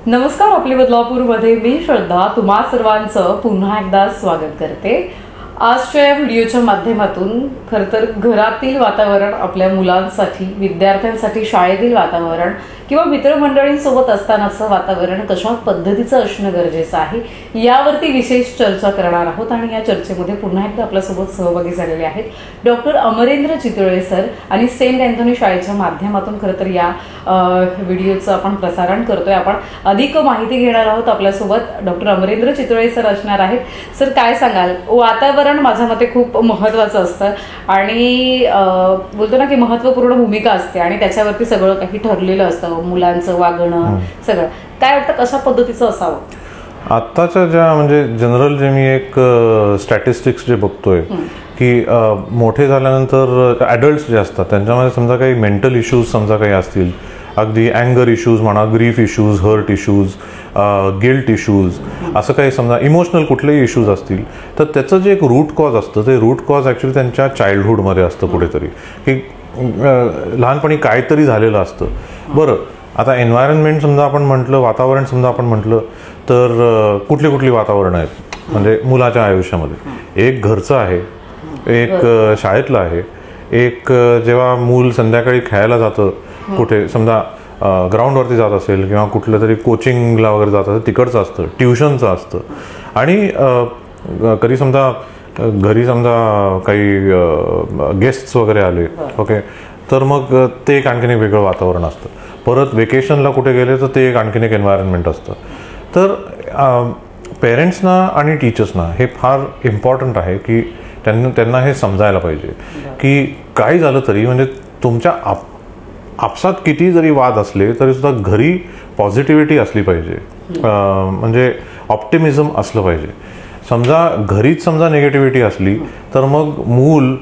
नमस्कार. आपली बदलापूरमध्ये मी श्रद्धा तुम्हा सर्वांचं पुन्हा एकदा स्वागत करते. आजच्या या व्हिडिओच्या माध्यमातून खरं तर घरातील वातावरण, आपल्या मुलांसाठी, विद्यार्थ्यांसाठी शाळेतील वातावरण किंवा मित्रमंडळींसोबत असतानाचं वातावरण कशा पद्धतीचं असणं गरजेचं आहे यावरती विशेष चर्चा करणार आहोत. आणि या चर्चेमध्ये पुन्हा एकदा आपल्यासोबत सहभागी झालेले आहेत डॉक्टर अमरेंद्र चितळे सर आणि सेंट अँथोनी शाळेच्या माध्यमातून खरं तर या व्हिडिओचं आपण प्रसारण करतोय. आपण अधिक माहिती घेणार आहोत. आपल्यासोबत डॉक्टर अमरेंद्र चितळे सर असणार आहेत. सर, काय सांगाल? वातावरण माझ्या मते खूप महत्वाचं असतं आणि बोलतो ना की महत्वपूर्ण भूमिका असते आणि त्याच्यावरती सगळं काही ठरलेलं असतं, मुलांचं वागणं सगळं. काय वाटतं कशा पद्धतीचं असावं? आत्ताच्या ज्या म्हणजे जनरल जे मी एक स्टॅटिस्टिक्स जे बघतोय की मोठे झाल्यानंतर ॲडल्ट्स जे असतात त्यांच्यामध्ये समजा काही मेंटल इश्यूज समजा काही असतील, अगदी अँगर इश्यूज म्हणा, grief issues, hurt issues, guilt issues, असं काही समजा इमोशनल कुठलेही इश्यूज असतील तर त्याचं जे एक रूट कॉज असतं ते रूट कॉज ॲक्च्युली त्यांच्या चाइल्डहूडमध्ये असतं कुठेतरी, की लहानपणी काहीतरी झालेलं असतं. बरं, आता एन्व्हायरमेंट समजा आपण म्हटलं, वातावरण समजा आपण म्हटलं तर कुठली कुठली वातावरण आहेत म्हणजे मुलाच्या आयुष्यामध्ये? एक घरचं आहे, एक शाळेतलं आहे, एक जेव्हा मूल संध्याकाळी खेळायला जातं कुठे समजा ग्राउंडवरती जात असेल किंवा कुठलं तरी कोचिंगला वगैरे जात असेल तिकडचं असतं, ट्युशनचं असतं. आणि कधी समजा घरी समजा काही गेस्ट्स वगैरे आले, ओके, तर मग ते एक आणखीन एक वेगळं वातावरण असतं. परत वेकेशनला कुठे गेले तर ते एक आणखीन एक एन्व्हायरमेंट असतं. तर पेरेंट्सना आणि टीचर्सना हे फार इम्पॉर्टंट आहे की त्यांना हे समजायला पाहिजे की काही झालं तरी म्हणजे तुमच्या आपसात किती जरी वाद असले तरी सुद्धा घरी पॉझिटिव्हिटी असली पाहिजे, म्हणजे ऑप्टिमिझम असलं पाहिजे. समजा घरीच समजा निगेटिव्हिटी असली तर मग मूल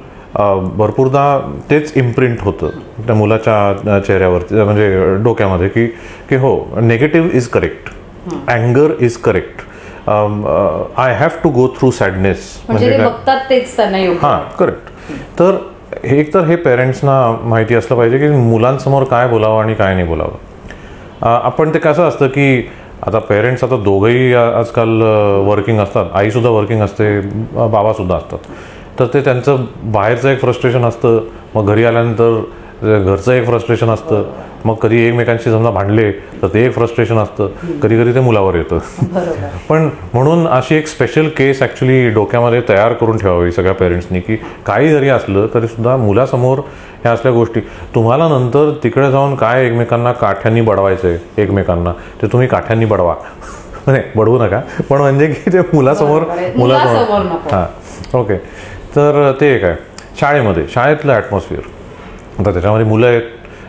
भरपूरदा तेच इम्प्रिंट होतं त्या मुलाच्या चेहऱ्यावरती, म्हणजे डोक्यामध्ये, की हो, नेगेटिव्ह इज करेक्ट, अँगर is correct, I have to go through sadness, म्हणजे तेच त्यांना योग्य. हां, करेक्ट. तर एक तर हे पेरेंट्सना माहिती असलं पाहिजे की मुलांसमोर काय बोलावं आणि काय नाही बोलावं. आपण ते कसं असतं की आता पेरेंट्स आता दोघंही आजकाल वर्किंग असतात, आईसुद्धा वर्किंग असते, बाबासुद्धा असतात. तर ते त्यांचं बाहेरचं एक फ्रस्ट्रेशन असतं, मग घरी आल्यानंतर घरचं एक फ्रस्ट्रेशन असतं, मग कधी एकमेकांशी समजा भांडले तर ते एक फ्रस्ट्रेशन असतं, कधी कधी ते मुलावर येतं. पण म्हणून अशी एक स्पेशल केस ॲक्च्युली डोक्यामध्ये तयार करून ठेवावी सगळ्या पेरेंट्सनी की काही जरी असलं तरी सुद्धा मुलासमोर ह्या असल्या गोष्टी, तुम्हाला नंतर तिकडे जाऊन काय एकमेकांना काठ्यांनी बडवायचं आहे एकमेकांना, ते तुम्ही काठ्यांनी बडवा, नाही बडवू नका, पण म्हणजे की ते मुलासमोर हां, ओके. तर ते एक आहे. शाळेतलं ॲटमॉस्फिअर, आता त्याच्यामध्ये मुलं आहेत,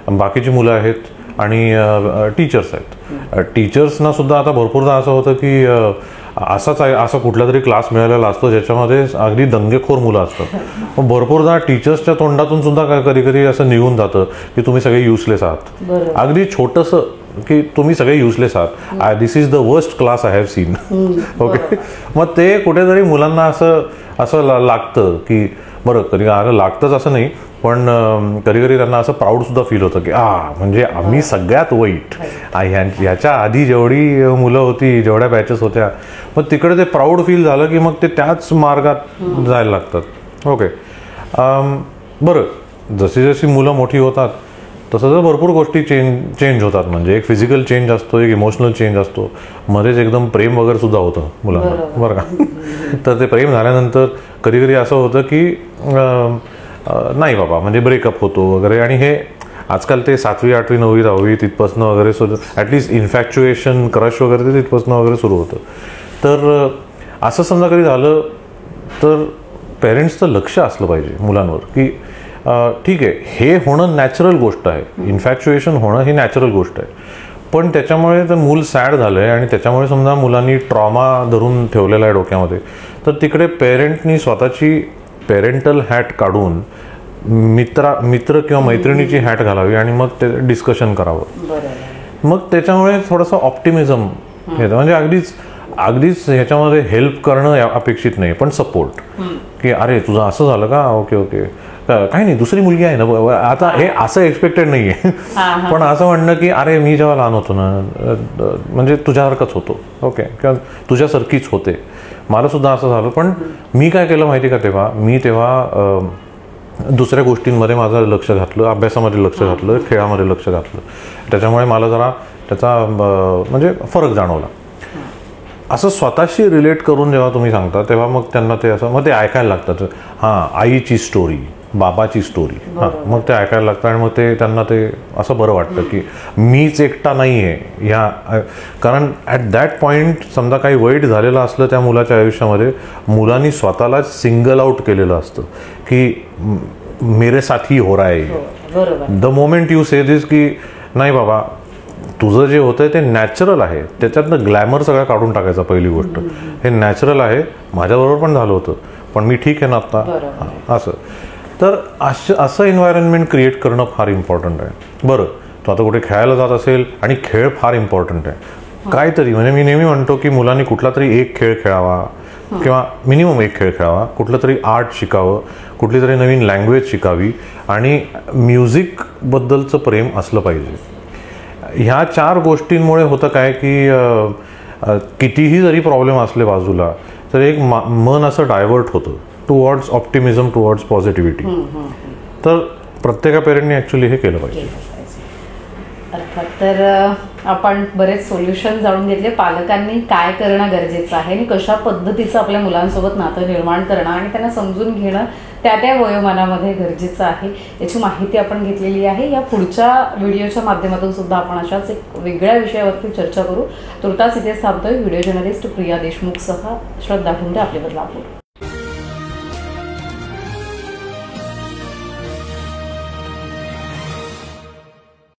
बाकीची मुलं आहेत आणि टीचर्स आहेत. टीचर्सना सुद्धा आता भरपूरदा असं होतं की असा कुठला तरी क्लास मिळालेला असतो ज्याच्यामध्ये अगदी दंगेखोर मुलं असतात. मग भरपूरदा टीचर्सच्या तोंडातून सुद्धा कधी कधी असं निघून जातं की तुम्ही सगळे युजलेस आहात, अगदी छोटंसं की तुम्ही सगळे युजलेस आहात, this is the worst class I have seen, okay. मग ते कुठेतरी मुलांना असं लागतं की बरं, कधी लागतंच असं नाही, पण कधी कधी त्यांना असं प्राऊड सुद्धा फील होतं की म्हणजे आम्ही सगळ्यात वाईट, ह्याच्या आधी जेवढी मुलं होती, जेवढ्या बॅचेस होत्या, मग तिकडे ते प्राऊड फील झालं की मग ते त्याच मार्गात जायला लागतात, ओके. बरं, जशी जशी मुलं मोठी होतात तसं भरपूर गोष्टी चेंज होतात, म्हणजे एक फिजिकल चेंज असतो, एक इमोशनल चेंज असतो, मध्येच एकदम प्रेम वगैरे सुद्धा होतं मुलांना, बरं का. तर ते प्रेम झाल्यानंतर कधी कधी असं होतं की नाही बाबा, म्हणजे ब्रेकअप होतो वगैरे. आणि हे आजकाल ते 7वी, 8वी, 9वी, 10वी तिथपासनं वगैरे सुरू, ॲटलिस्ट इन्फॅक्च्युएशन, क्रश वगैरे ते तिथपासनं वगैरे सुरू होतं. तर असं समजा कधी झालं तर पेरेंट्सचं लक्ष असलं पाहिजे मुलांवर की ठीक आहे, हे होणं नॅचरल गोष्ट आहे, इन्फॅक्च्युएशन होणं ही नॅचरल गोष्ट आहे, पण त्याच्यामुळे तर मूल सॅड झालं आहे आणि त्याच्यामुळे समजा मुलांनी ट्रॉमा धरून ठेवलेला आहे डोक्यामध्ये, तर तिकडे पेरेंटनी स्वतःची पेरेंटल हॅट काढून मित्र किंवा मैत्रिणीची हॅट घालावी आणि मग ते डिस्कशन करावं. मग त्याच्यामुळे थोडंसं ऑप्टिमिझम येतं. म्हणजे अगदीच अगदीच ह्याच्यामध्ये हेल्प करणं अपेक्षित नाही, पण सपोर्ट, की अरे तुझं असं झालं का, ओके ओके, काही नाही, दुसरी मुलगी आहे ना, आता हे असं एक्सपेक्टेड नाही आहे. पण असं म्हणणं की अरे मी जेव्हा लहान होतो ना, म्हणजे तुझ्यासारखंच होतो, ओके, किंवा तुझ्यासारखीच होते, मला सुद्धा असं झालं, पण मी काय केलं माहिती का, तेव्हा दुसऱ्या गोष्टींमध्ये माझं लक्ष घातलं, अभ्यासामध्ये लक्ष घातलं, खेळामध्ये लक्ष घातलं. त्याच्यामुळे मला जरा त्याचा म्हणजे फरक जाणवला. असं स्वतःशी रिलेट करून जेव्हा तुम्ही सांगता तेव्हा मग त्यांना ते असं मग ते ऐकायला लागतात. हां, आईची स्टोरी, बाबाची स्टोरी, हां, मग ते ऐकायला लागतं आणि मग ते त्यांना ते असं बरं वाटतं की मीच एकटा नाही आहे ह्या. कारण ॲट दॅट पॉईंट समजा काही वाईट झालेलं असलं त्या मुलाच्या आयुष्यामध्ये, मुलांनी स्वतःलाच सिंगल आउट केलेलं असतं की मेरे साथी हो रहा है. द मोमेंट यू से दिस की नाही बाबा, तुझं जे होतंय ते नॅचरल आहे, त्याच्यातनं ग्लॅमर सगळं काढून टाकायचा. पहिली गोष्ट, हे नॅचरल आहे, माझ्याबरोबर पण झालं होतं, पण मी ठीक आहे ना आत्ता, असं. तर असं एन्व्हायरमेंट क्रिएट करणं फार इम्पॉर्टंट आहे. बरं, तो आता कुठे खेळायला जात असेल, आणि खेळ फार इम्पॉर्टंट आहे. काहीतरी म्हणजे मी नेहमी म्हणतो की मुलांनी कुठला तरी एक खेळ खेळावा, किंवा मिनिमम एक खेळ खेळावा, कुठलं तरी आर्ट शिकावं, कुठली तरी नवीन लँग्वेज शिकावी, आणि म्युझिकबद्दलचं प्रेम असलं पाहिजे. ह्या 4 गोष्टींमुळे होतं काय की कितीही जरी प्रॉब्लेम असले बाजूला, तर एक मन असं डायव्हर्ट होतं टुवर्ड्स ऑप्टिमिझम, टुवर्ड्स पॉझिटिव्हिटी. तर प्रत्येक पेरेंटनी ॲक्च्युली हे केलं पाहिजे. अर्थात. तर आपण बरेच सोल्युशन जाणून घेतले, पालकांनी काय करणं गरजेचं आहे आणि कशा पद्धतीचं आपल्या मुलांसोबत नातं निर्माण करणं आणि त्यांना समजून घेणं त्या त्या वयोमानामध्ये गरजेचं आहे, याची माहिती आपण घेतलेली आहे. या पुढच्या व्हिडिओच्या माध्यमातून सुद्धा आपण अशाच एक वेगळ्या विषयावरती चर्चा करू. तुर्तास इथेच थांबतोय. व्हिडिओ जर्नलिस्ट प्रिया देशमुखसह श्रद्धा ठुंडे आपले बदलापूर.